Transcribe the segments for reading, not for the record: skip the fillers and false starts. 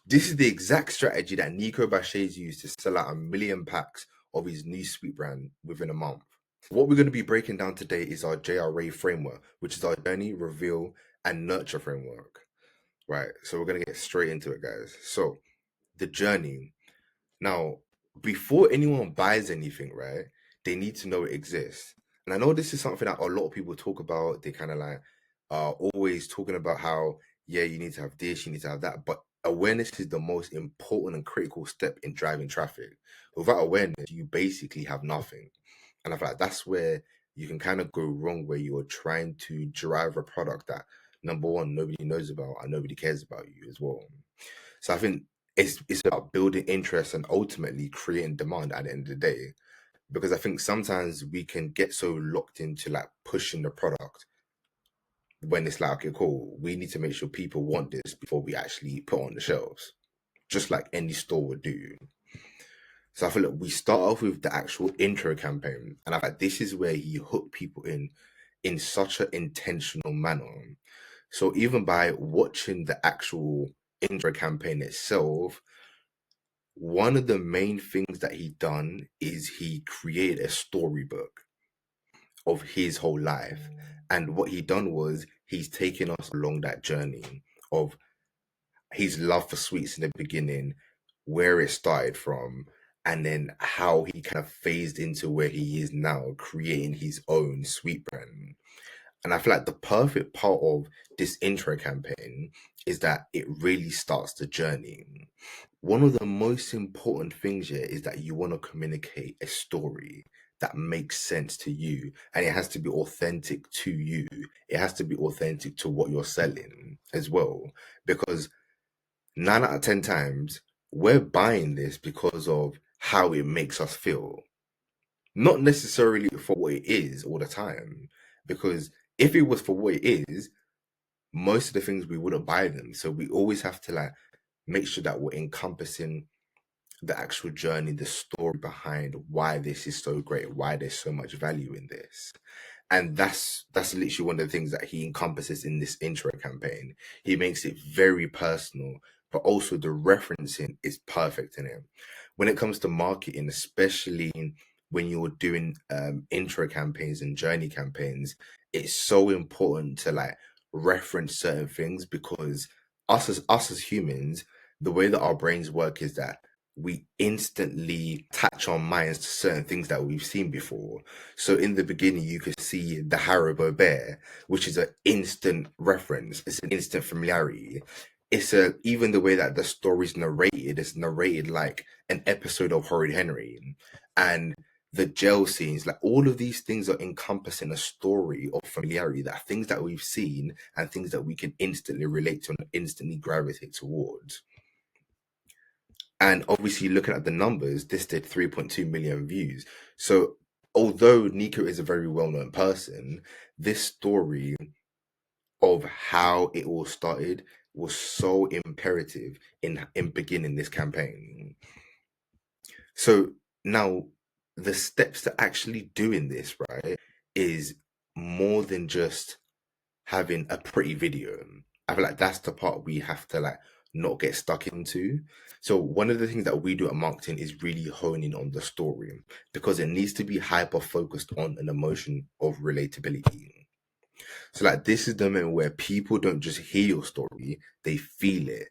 This is the exact strategy that Niko Bashay's used to sell out 1 million packs of his new sweet brand within a month. What we're going to be breaking down today is our JRA framework, which is our journey, reveal, and nurture framework. Right, so we're going to get straight into it, guys. So, the journey. Now, before anyone buys anything, right, they need to know it exists. And I know this is something that a lot of people talk about. They kind of like are always talking about how, yeah, you need to have this, you need to have that. But awareness is the most important and critical step in driving traffic. Without awareness, you basically have nothing. And I feel like that's where you can kind of go wrong, where you're trying to drive a product that, number one, nobody knows about and nobody cares about you as well. So I think it's about building interest and ultimately creating demand at the end of the day. Because I think sometimes we can get so locked into like pushing the product when it's like, okay, cool, we need to make sure people want this before we actually put on the shelves, just like any store would do. So I feel like we start off with the actual intro campaign, and I feel like this is where he hooked people in such an intentional manner. So even by watching the actual intro campaign itself, one of the main things that he done is he created a storybook of his whole life. And what he done was he's taken us along that journey of his love for sweets in the beginning, where it started from, and then how he kind of phased into where he is now, creating his own sweet brand. And I feel like the perfect part of this intro campaign is that it really starts the journey. One of the most important things here is that you want to communicate a story that makes sense to you, and it has to be authentic to you. It has to be authentic to what you're selling as well, because 9 out of 10 times we're buying this because of how it makes us feel, not necessarily for what it is all the time. Because if it was for what it is, most of the things we wouldn't buy them. So we always have to like make sure that we're encompassing the actual journey, the story behind why this is so great, why there's so much value in this. And that's literally one of the things that he encompasses in this intro campaign. He makes it very personal, but also the referencing is perfect in it. When it comes to marketing, especially when you're doing intro campaigns and journey campaigns, it's so important to like reference certain things, because us as humans, the way that our brains work is that we instantly attach our minds to certain things that we've seen before. So in the beginning, you could see the Haribo bear, which is an instant reference. It's an instant familiarity. It's even the way that the story's narrated. It's narrated like an episode of Horrid Henry, and the jail scenes. Like all of these things are encompassing a story of familiarity, that things that we've seen and things that we can instantly relate to and instantly gravitate towards. And obviously, looking at the numbers, this did 3.2 million views. So, although Niko is a very well known person, this story of how it all started was so imperative in beginning this campaign. So now the steps to actually doing this, right, is more than just having a pretty video. I feel like that's the part we have to like not get stuck into. So one of the things that we do at marketing is really honing on the story, because it needs to be hyper focused on an emotion of relatability. So like this is the moment where people don't just hear your story, they feel it.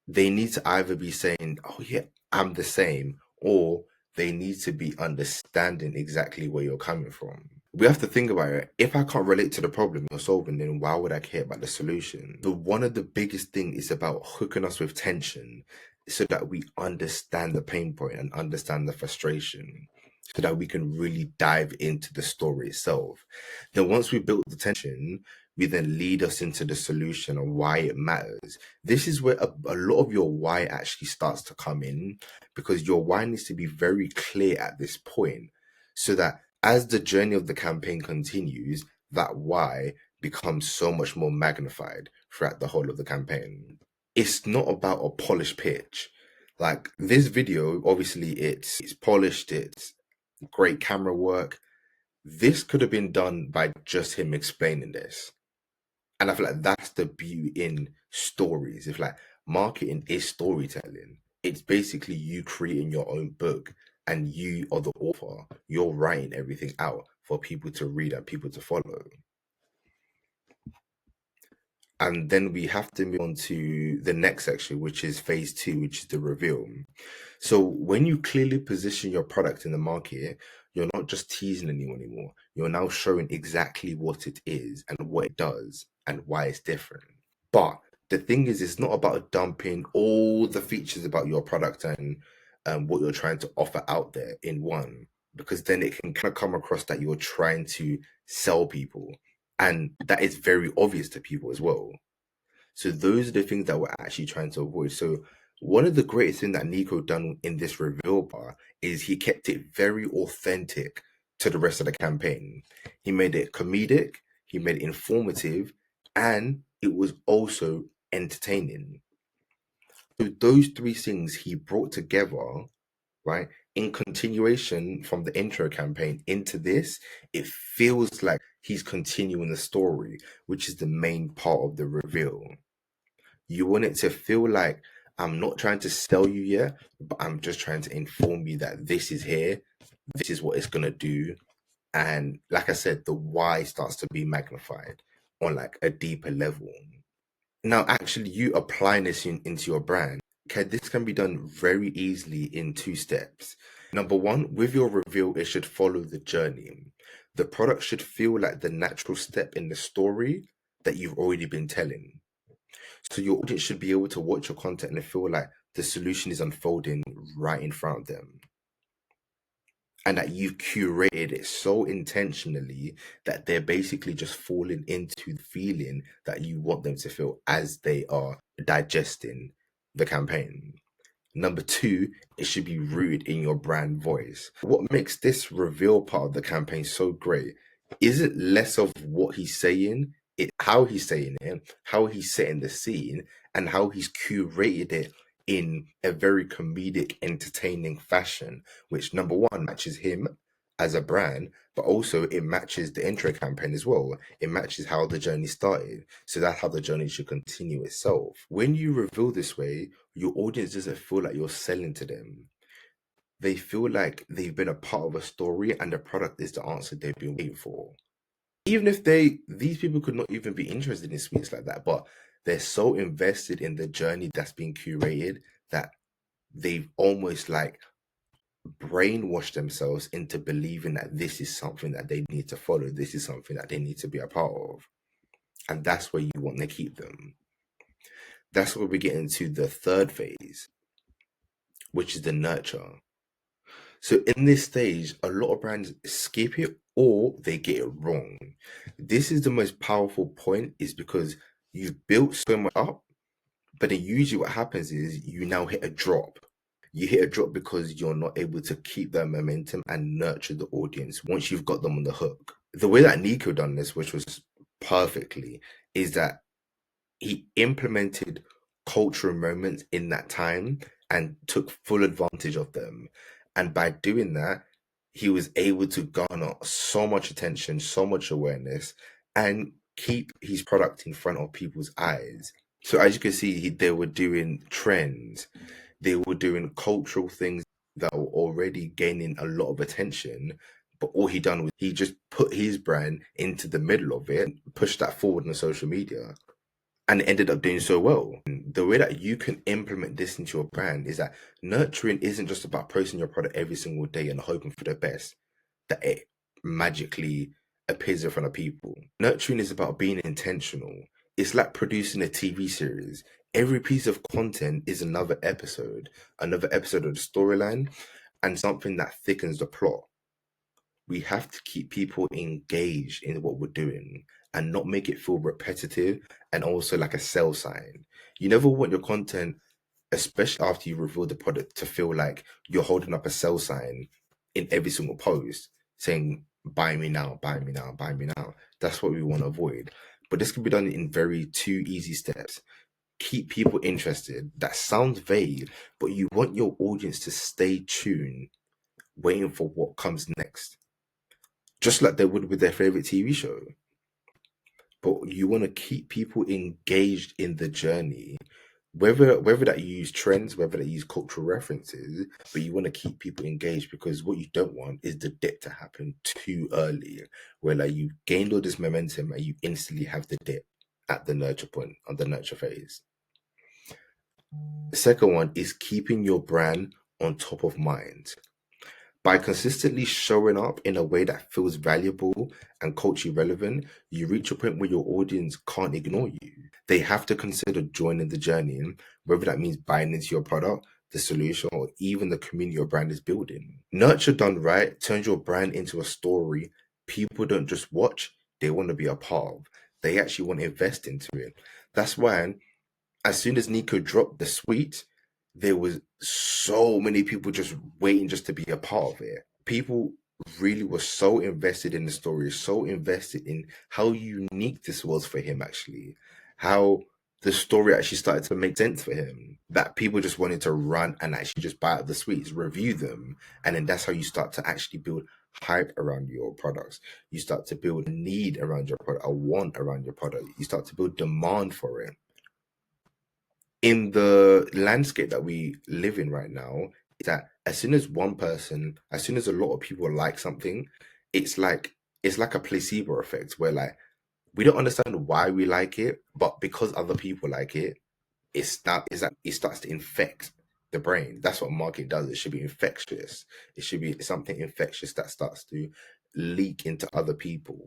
They need to either be saying, "Oh yeah, I'm the same," or they need to be understanding exactly where you're coming from. We have to think about it. If I can't relate to the problem you're solving, then why would I care about the solution? So one of the biggest things is about hooking us with tension, so that we understand the pain point and understand the frustration, so that we can really dive into the story itself. Then once we build the tension, we then lead us into the solution and why it matters. This is where a lot of your why actually starts to come in, because your why needs to be very clear at this point, so that as the journey of the campaign continues, that why becomes so much more magnified throughout the whole of the campaign. It's not about a polished pitch. Like this video, obviously it's polished, it's great camera work. This could have been done by just him explaining this. And I feel like that's the beauty in stories. If like marketing is storytelling. It's basically you creating your own book and you are the author. You're writing everything out for people to read and people to follow. And then we have to move on to the next section, which is phase two, which is the reveal. So when you clearly position your product in the market, you're not just teasing anyone anymore. You're now showing exactly what it is and what it does and why it's different. But the thing is, it's not about dumping all the features about your product and what you're trying to offer out there in one, because then it can kind of come across that you're trying to sell people. And that is very obvious to people as well. So those are the things that we're actually trying to avoid. So one of the greatest things that Niko done in this reveal bar is he kept it very authentic to the rest of the campaign. He made it comedic, he made it informative, and it was also entertaining. So those three things he brought together, right, in continuation from the intro campaign into this, it feels like he's continuing the story, which is the main part of the reveal. You want it to feel like I'm not trying to sell you yet, but I'm just trying to inform you that this is here, this is what it's gonna do. And like I said, the why starts to be magnified on like a deeper level. Now, actually, you applying this into your brand, okay, this can be done very easily in two steps. Number one, with your reveal, it should follow the journey. The product should feel like the natural step in the story that you've already been telling. So your audience should be able to watch your content and feel like the solution is unfolding right in front of them. And that you've curated it so intentionally that they're basically just falling into the feeling that you want them to feel as they are digesting the campaign. Number two, it should be rooted in your brand voice. What makes this reveal part of the campaign so great isn't less of what he's saying, it's how he's saying it, how he's setting the scene, and how he's curated it in a very comedic, entertaining fashion, which number one matches him as a brand, but also it matches the intro campaign as well. It matches how the journey started. So that's how the journey should continue itself. When you reveal this way, your audience doesn't feel like you're selling to them. They feel like they've been a part of a story and the product is the answer they've been waiting for. Even if these people could not even be interested in sweets like that, but they're so invested in the journey that's been curated that they've almost like brainwashed themselves into believing that this is something that they need to follow. This is something that they need to be a part of. And that's where you want to keep them. That's where we get into the third phase, which is the nurture. So in this stage, a lot of brands skip it or they get it wrong. This is the most powerful point, is because you've built so much up, but then usually what happens is you now hit a drop. You hit a drop because you're not able to keep that momentum and nurture the audience once you've got them on the hook. The way that Niko done this, which was perfectly, is that he implemented cultural moments in that time and took full advantage of them. And by doing that, he was able to garner so much attention, so much awareness, and keep his product in front of people's eyes. So as you can see, they were doing trends, they were doing cultural things that were already gaining a lot of attention. But all he done was he just put his brand into the middle of it, pushed that forward on social media, and it ended up doing so well. The way that you can implement this into your brand is that nurturing isn't just about posting your product every single day and hoping for the best, that it magically appears in front of people. Nurturing is about being intentional. It's like producing a TV series. Every piece of content is another episode of the storyline, and something that thickens the plot. We have to keep people engaged in what we're doing and not make it feel repetitive and also like a sell sign. You never want your content, especially after you reveal the product, to feel like you're holding up a sell sign in every single post saying, buy me now, buy me now, buy me now. That's what we want to avoid. But this can be done in very two easy steps. Keep people interested. That sounds vague, but you want your audience to stay tuned, waiting for what comes next, just like they would with their favorite TV show. But you want to keep people engaged in the journey Whether that you use trends, whether that you use cultural references, but you want to keep people engaged, because what you don't want is the dip to happen too early, where like you gained all this momentum and you instantly have the dip at the nurture point, on the nurture phase. The second one is keeping your brand on top of mind. By consistently showing up in a way that feels valuable and culturally relevant, you reach a point where your audience can't ignore you. They have to consider joining the journey, whether that means buying into your product, the solution, or even the community your brand is building. Nurture done right turns your brand into a story people don't just watch, they want to be a part of. They actually want to invest into it. That's why as soon as Niko dropped the suite, there was so many people just waiting just to be a part of it. People really were so invested in the story, so invested in how unique this was for him, actually, how the story actually started to make sense for him, that people just wanted to run and actually just buy out the suites, review them, and then that's how you start to actually build hype around your products. You start to build a need around your product, a want around your product. You start to build demand for it. In the landscape that we live in right now, is that as soon as one person, as soon as a lot of people like something, it's like it's like a placebo effect where like we don't understand why we like it, but because other people like it, it starts to infect the brain. That's what marketing does. It should be infectious. It should be something infectious that starts to leak into other people.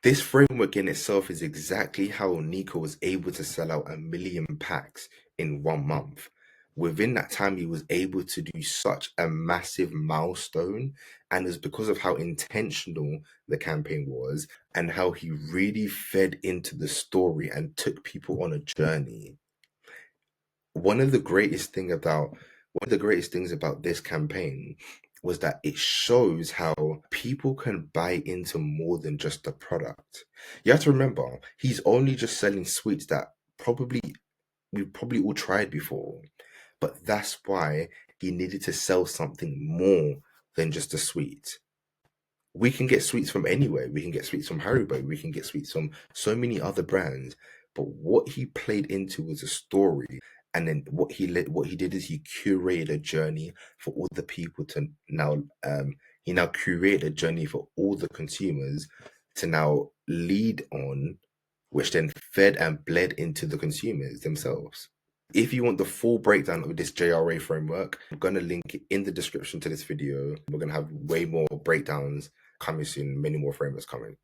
This framework in itself is exactly how Niko was able to sell out 1 million packs in 1 month. Within that time, he was able to do such a massive milestone. And it's because of how intentional the campaign was and how he really fed into the story and took people on a journey. One of the greatest thing about one of the greatest things about this campaign was that it shows how people can buy into more than just the product. You have to remember, he's only just selling sweets that probably we've probably all tried before. But that's why he needed to sell something more than just a sweet. We can get sweets from anywhere. We can get sweets from Haribo. We can get sweets from so many other brands. But what he played into was a story, and then what he did is he curated a journey for all the people to now. He now curated a journey for all the consumers to now lead on, which then fed and bled into the consumers themselves. If you want the full breakdown of this JRA framework, I'm going to link it in the description to this video. We're going to have way more breakdowns coming soon, many more frameworks coming.